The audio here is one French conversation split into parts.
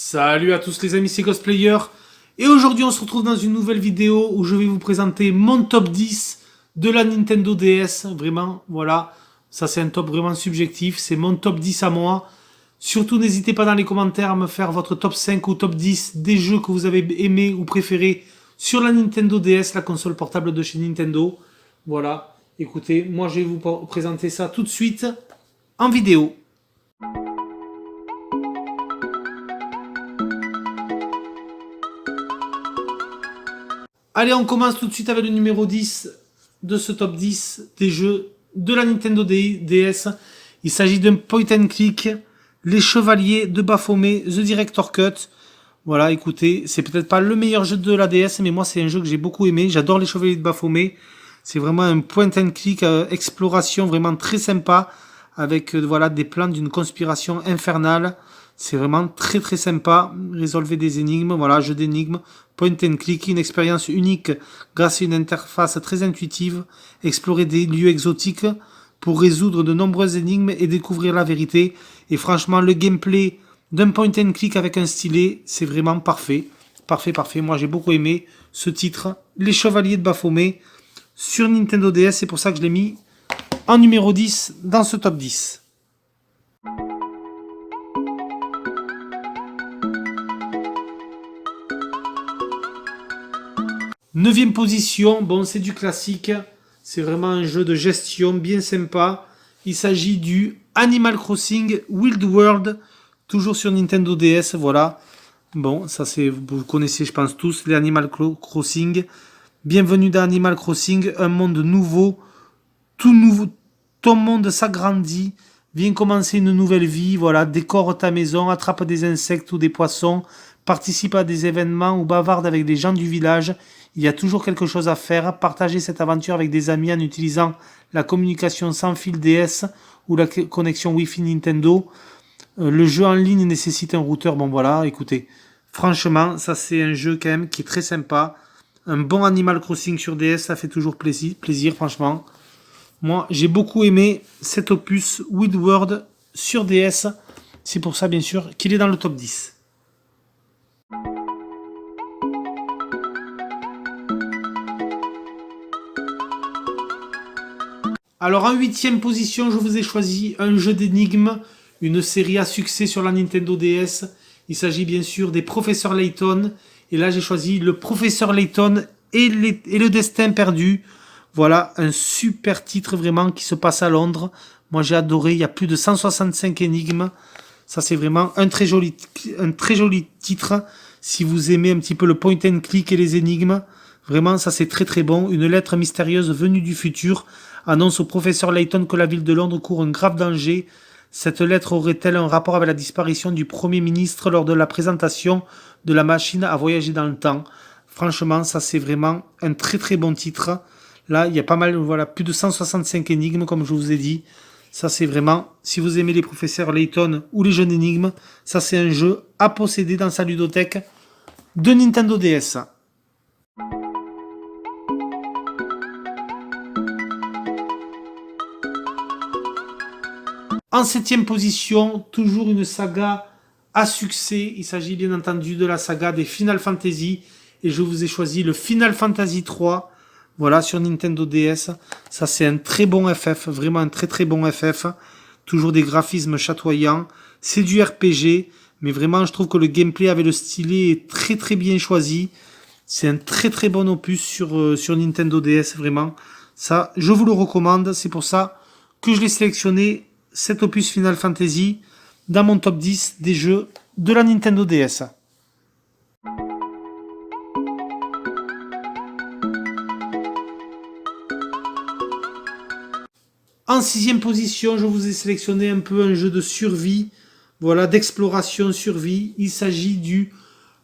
Salut à tous les amis, c'est Cosplayer. Et aujourd'hui on se retrouve dans une nouvelle vidéo où je vais vous présenter mon top 10 de la Nintendo DS. Vraiment, voilà, ça c'est un top vraiment subjectif, c'est mon top 10 à moi. Surtout n'hésitez pas dans les commentaires à me faire votre top 5 ou top 10 des jeux que vous avez aimés ou préférés sur la Nintendo DS, la console portable de chez Nintendo. Voilà, écoutez, moi je vais vous présenter ça tout de suite en vidéo. Allez, on commence tout de suite avec le numéro 10 de ce top 10 des jeux de la Nintendo DS. Il s'agit d'un point and click, Les Chevaliers de Baphomet, The Director Cut. Voilà, écoutez, c'est peut-être pas le meilleur jeu de la DS, mais moi c'est un jeu que j'ai beaucoup aimé. J'adore Les Chevaliers de Baphomet. C'est vraiment un point and click, exploration vraiment très sympa, avec voilà des plans d'une conspiration infernale. C'est vraiment très très sympa. Résolvez des énigmes, voilà, jeu d'énigmes, point and click, une expérience unique grâce à une interface très intuitive. Explorer des lieux exotiques pour résoudre de nombreuses énigmes et découvrir la vérité. Et franchement, le gameplay d'un point and click avec un stylet, c'est vraiment parfait. Parfait, parfait. Moi, j'ai beaucoup aimé ce titre, Les Chevaliers de Baphomet, sur Nintendo DS. C'est pour ça que je l'ai mis en numéro 10 dans ce top 10. Neuvième position, bon c'est du classique, c'est vraiment un jeu de gestion bien sympa. Il s'agit du Animal Crossing Wild World, toujours sur Nintendo DS, voilà. Bon, ça c'est, vous connaissez je pense tous les Animal Crossing. Bienvenue dans Animal Crossing, un monde nouveau, tout nouveau, ton monde s'agrandit, viens commencer une nouvelle vie, voilà, décore ta maison, attrape des insectes ou des poissons, participe à des événements ou bavarde avec les gens du village. Il y a toujours quelque chose à faire. Partagez cette aventure avec des amis en utilisant la communication sans fil DS ou la connexion Wi-Fi Nintendo. Le jeu en ligne nécessite un routeur. Bon voilà, écoutez. Franchement, ça c'est un jeu quand même qui est très sympa. Un bon Animal Crossing sur DS, ça fait toujours plaisir franchement. Moi, j'ai beaucoup aimé cet opus Wild World sur DS. C'est pour ça, bien sûr, qu'il est dans le top 10. Alors en 8ème position, je vous ai choisi un jeu d'énigmes, une série à succès sur la Nintendo DS. Il s'agit bien sûr des Professeurs Layton. Et là, j'ai choisi le Professeur Layton et le Destin perdu. Voilà, un super titre vraiment qui se passe à Londres. Moi, j'ai adoré. Il y a plus de 165 énigmes. Ça, c'est vraiment un très joli titre. Si vous aimez un petit peu le point and click et les énigmes, vraiment, ça, c'est très très bon. Une lettre mystérieuse venue du futur annonce au professeur Layton que la ville de Londres court un grave danger. Cette lettre aurait-elle un rapport avec la disparition du Premier ministre lors de la présentation de la machine à voyager dans le temps? Franchement, ça c'est vraiment un très très bon titre. Là, il y a pas mal, voilà, plus de 165 énigmes comme je vous ai dit. Ça c'est vraiment, si vous aimez les professeurs Layton ou les jeux d'énigmes, ça c'est un jeu à posséder dans sa ludothèque de Nintendo DS. En 7ème position, toujours une saga à succès. Il s'agit bien entendu de la saga des Final Fantasy. Et je vous ai choisi le Final Fantasy 3. Voilà, sur Nintendo DS. Ça, c'est un très bon FF. Vraiment un très très bon FF. Toujours des graphismes chatoyants. C'est du RPG. Mais vraiment, je trouve que le gameplay avec le stylet est très très bien choisi. C'est un très très bon opus sur Nintendo DS. Vraiment. Ça, je vous le recommande. C'est pour ça que je l'ai sélectionné, cet opus Final Fantasy, dans mon top 10 des jeux de la Nintendo DS. En 6ème position, je vous ai sélectionné un peu un jeu de survie, voilà, d'exploration survie. Il s'agit du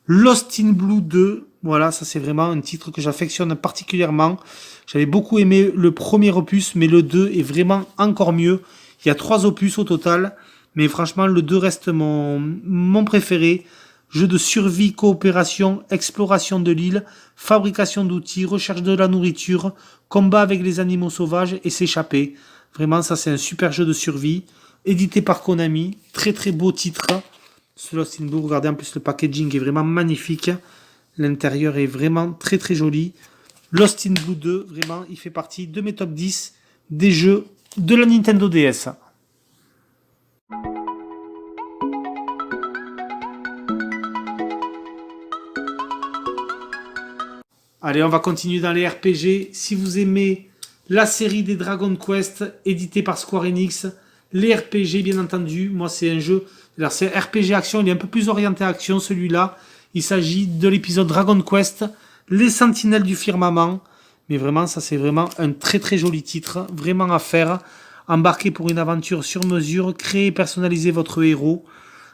Lost in Blue 2. Voilà, ça c'est vraiment un titre que j'affectionne particulièrement. J'avais beaucoup aimé le premier opus, mais le 2 est vraiment encore mieux. Il y a 3 opus au total, mais franchement, le 2 reste mon préféré. Jeu de survie, coopération, exploration de l'île, fabrication d'outils, recherche de la nourriture, combat avec les animaux sauvages et s'échapper. Vraiment, ça c'est un super jeu de survie, édité par Konami. Très très beau titre. ce Lost in Blue. Regardez, en plus le packaging est vraiment magnifique. L'intérieur est vraiment très très joli. Lost in Blue 2, vraiment, il fait partie de mes top 10 des jeux de la Nintendo DS. Allez, on va continuer dans les RPG. Si vous aimez la série des Dragon Quest, éditée par Square Enix, les RPG, bien entendu, moi c'est un jeu, alors c'est RPG action, il est un peu plus orienté action celui-là. Il s'agit de l'épisode Dragon Quest, les Sentinelles du Firmament. Mais vraiment, ça c'est vraiment un très très joli titre, vraiment à faire. Embarquez pour une aventure sur mesure, créez et personnalisez votre héros.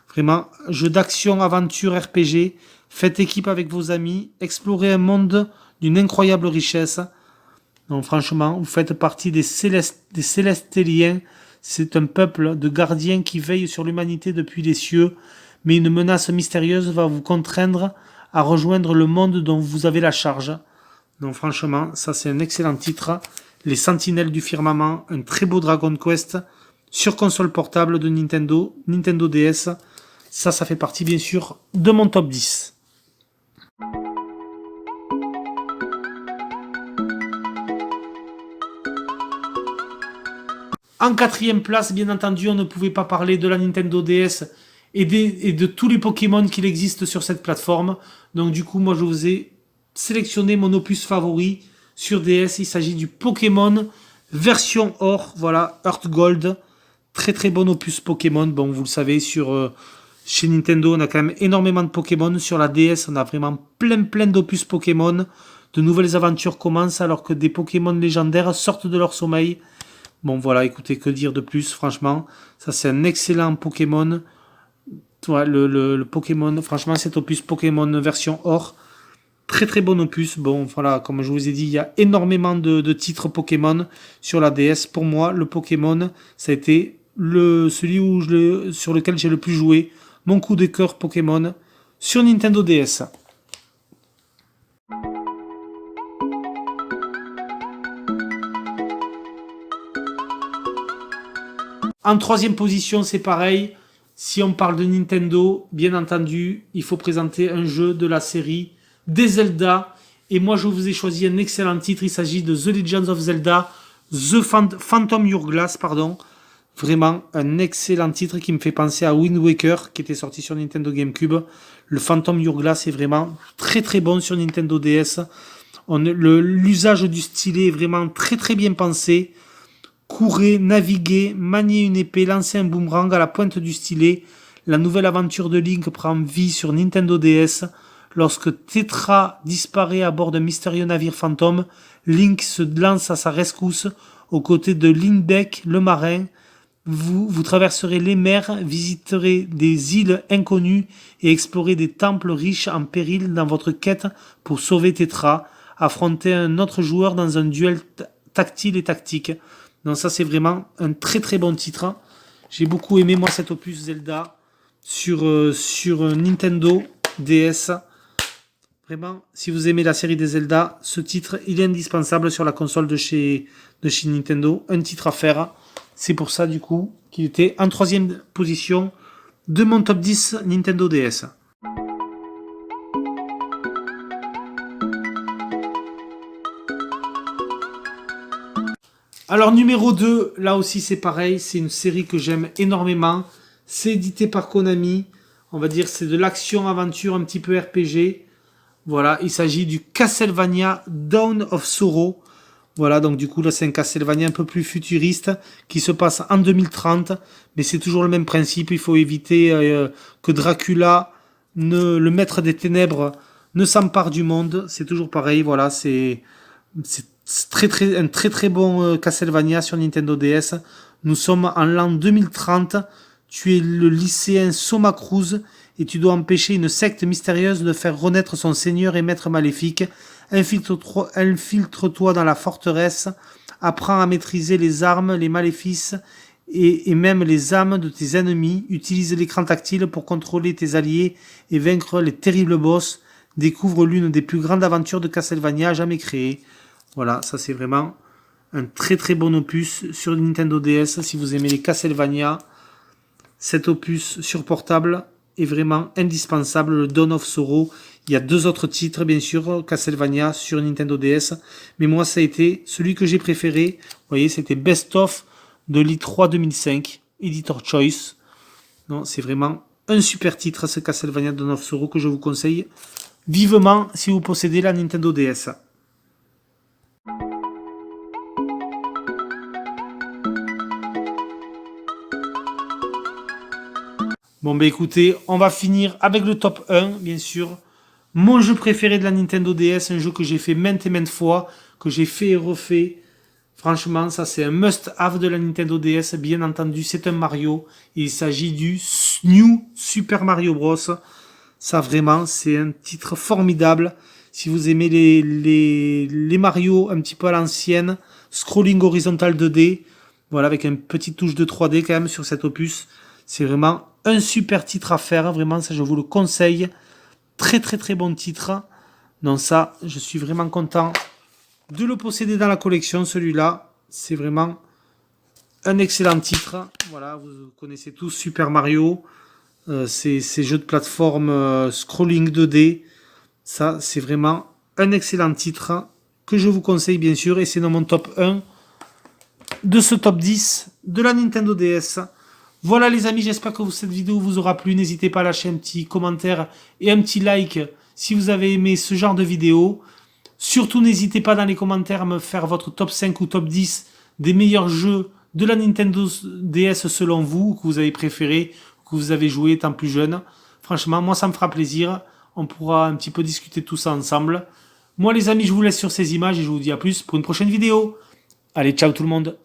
Vraiment, jeu d'action, aventure, RPG. Faites équipe avec vos amis, explorez un monde d'une incroyable richesse. Donc franchement, vous faites partie des Célestéliens. C'est un peuple de gardiens qui veille sur l'humanité depuis les cieux. Mais une menace mystérieuse va vous contraindre à rejoindre le monde dont vous avez la charge. Donc franchement, ça c'est un excellent titre. Les Sentinelles du Firmament, un très beau Dragon Quest sur console portable de Nintendo, Nintendo DS. Ça fait partie bien sûr de mon top 10. En quatrième place, bien entendu, on ne pouvait pas parler de la Nintendo DS et de tous les Pokémon qu'il existe sur cette plateforme. Donc du coup, moi je vous ai sélectionné mon opus favori sur DS. Il s'agit du Pokémon version or, voilà, Earth Gold. Très très bon opus Pokémon. Bon, vous le savez, chez Nintendo, on a quand même énormément de Pokémon. Sur la DS, on a vraiment plein d'opus Pokémon. De nouvelles aventures commencent alors que des Pokémon légendaires sortent de leur sommeil. Bon voilà, écoutez, que dire de plus, franchement. Ça c'est un excellent Pokémon. Ouais, le Pokémon, franchement, cet opus Pokémon version or. Très très bon opus. Bon voilà, comme je vous ai dit, il y a énormément de titres Pokémon sur la DS. Pour moi, le Pokémon, ça a été celui sur lequel j'ai le plus joué. Mon coup de cœur Pokémon sur Nintendo DS. En troisième position, c'est pareil. Si on parle de Nintendo, bien entendu, il faut présenter un jeu de la série des Zelda. Et moi, je vous ai choisi un excellent titre. Il s'agit de The Legend of Zelda, Phantom Hourglass, pardon. Vraiment un excellent titre qui me fait penser à Wind Waker, qui était sorti sur Nintendo GameCube. Le Phantom Hourglass est vraiment très très bon sur Nintendo DS. L'usage du stylet est vraiment très très bien pensé. Courez, naviguez, maniez une épée, lancez un boomerang à la pointe du stylet. La nouvelle aventure de Link prend vie sur Nintendo DS. Lorsque Tetra disparaît à bord d'un mystérieux navire fantôme, Link se lance à sa rescousse aux côtés de Lindbeck, le marin. Vous traverserez les mers, visiterez des îles inconnues et explorez des temples riches en péril dans votre quête pour sauver Tetra. Affrontez un autre joueur dans un duel tactile et tactique. Donc ça c'est vraiment un très très bon titre. J'ai beaucoup aimé moi cet opus Zelda sur Nintendo DS. Vraiment, si vous aimez la série des Zelda, ce titre il est indispensable sur la console de chez Nintendo. Un titre à faire. C'est pour ça du coup qu'il était en troisième position de mon top 10 Nintendo DS. Alors numéro 2, là aussi c'est pareil, c'est une série que j'aime énormément. C'est édité par Konami. On va dire c'est de l'action-aventure un petit peu RPG. Voilà, il s'agit du Castlevania Dawn of Sorrow. Voilà, donc du coup là c'est un Castlevania un peu plus futuriste qui se passe en 2030. Mais c'est toujours le même principe, il faut éviter que Dracula, le maître des ténèbres, ne s'empare du monde. C'est toujours pareil, voilà, c'est un très très bon Castlevania sur Nintendo DS. Nous sommes en l'an 2030. Tu es le lycéen Soma Cruz et tu dois empêcher une secte mystérieuse de faire renaître son seigneur et maître maléfique. Infiltre-toi dans la forteresse. Apprends à maîtriser les armes, les maléfices et même les âmes de tes ennemis. Utilise l'écran tactile pour contrôler tes alliés et vaincre les terribles boss. Découvre l'une des plus grandes aventures de Castlevania jamais créées. Voilà, ça c'est vraiment un très très bon opus sur Nintendo DS. Si vous aimez les Castlevania, cet opus sur portable est vraiment indispensable, le Dawn of Sorrow. Il y a 2 autres titres, bien sûr, Castlevania sur Nintendo DS. Mais moi, ça a été celui que j'ai préféré. Vous voyez, c'était Best of de l'E3 2005, Editor Choice. Non, c'est vraiment un super titre, ce Castlevania Dawn of Sorrow, que je vous conseille vivement si vous possédez la Nintendo DS. Bon, ben écoutez, on va finir avec le top 1, bien sûr. Mon jeu préféré de la Nintendo DS, un jeu que j'ai fait maintes et maintes fois, que j'ai fait et refait. Franchement, ça c'est un must-have de la Nintendo DS, bien entendu, c'est un Mario. Il s'agit du New Super Mario Bros. Ça vraiment, c'est un titre formidable. Si vous aimez les Mario un petit peu à l'ancienne, scrolling horizontal 2D, voilà, avec une petite touche de 3D quand même sur cet opus, c'est vraiment un super titre à faire, vraiment, ça je vous le conseille. Très très très bon titre. Donc ça, je suis vraiment content de le posséder dans la collection, celui-là. C'est vraiment un excellent titre. Voilà, vous connaissez tous Super Mario. Ces jeux de plateforme scrolling 2D. Ça, c'est vraiment un excellent titre que je vous conseille bien sûr. Et c'est dans mon top 1 de ce top 10 de la Nintendo DS. Voilà les amis, j'espère que cette vidéo vous aura plu. N'hésitez pas à lâcher un petit commentaire et un petit like si vous avez aimé ce genre de vidéo. Surtout n'hésitez pas dans les commentaires à me faire votre top 5 ou top 10 des meilleurs jeux de la Nintendo DS selon vous, que vous avez préféré, que vous avez joué étant plus jeune. Franchement, moi ça me fera plaisir. On pourra un petit peu discuter de tout ça ensemble. Moi les amis, je vous laisse sur ces images et je vous dis à plus pour une prochaine vidéo. Allez, ciao tout le monde.